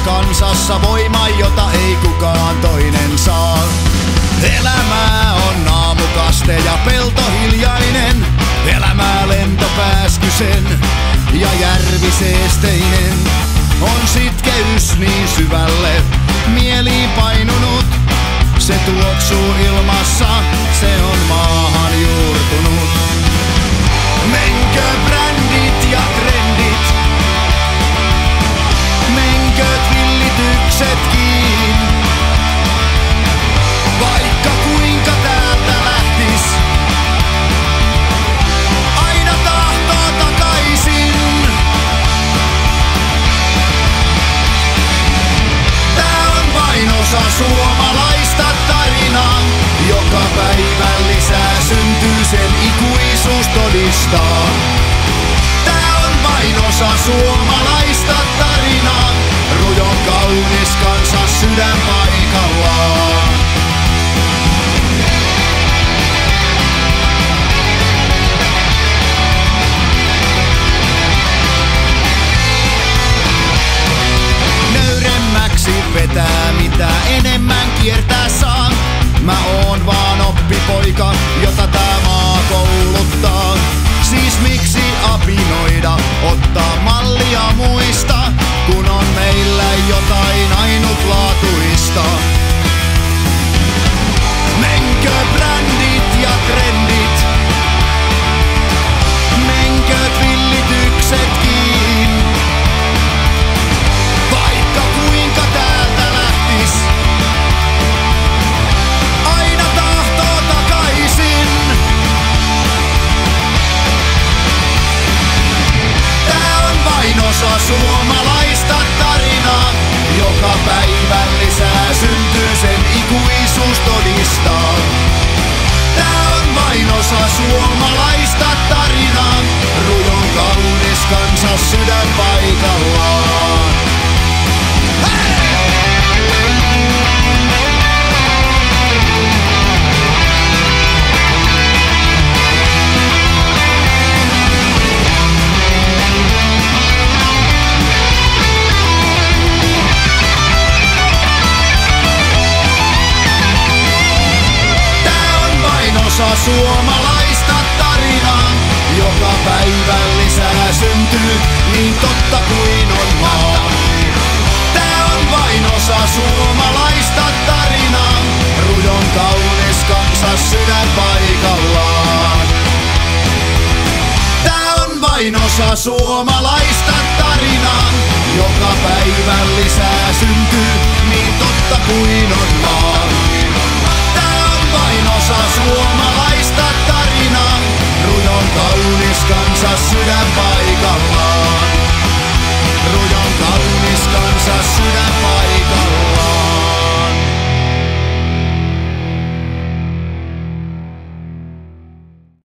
kansassa voima, jota ei kukaan toinen saa. Elämää on aamukaste ja pelto hiljainen, elämää lentopääskysen ja järvi seesteinen. On sitkeys niin syvälle mieliin painunut, se tuoksuu ilmassa, se on maahan juurtunut. Menkö brändit ja trendit, menkööt villityksetkin, vaikka kuinka täältä lähtis, aina tahtoo takaisin. Tää on vain osa suomalaista tarinaa, joka päivä lisää syntyy, sen ikuisuus todistaa. Tää on vain osa suomalaista tarinaa, rujon kaunis kansa sydän paikallaan. Nöyremmäksi vetää, mitä enemmän kiertää saa. Mä oon vaan oppipoika, jota tää maa kouluttaa. Siis miksi apinoida, ottaa mallia muista, kun on meillä jotain ainutlaatuista. Menkö brändit ja trendit, menkööt villityksetkin, vaikka kuinka täältä lähtis, aina tahtoo takaisin. Tää on vain osa suomalaista tarinaa, joka päivän lisää syntyy, sen ikuisuus todistaa. Tää on vain osa suomalaista tarinaa, rujon kaunis kansa sydän paikallaan. Osa suomalaista tarinaa, joka päivän lisää syntyy, niin totta kuin on maa. Tää on vain osa suomalaista tarinaa, rujon kaunis kansa sydän paikallaan. Tää on vain osa suomalaista tarinaa, joka päivän lisää syntyy, niin totta kuin on maa.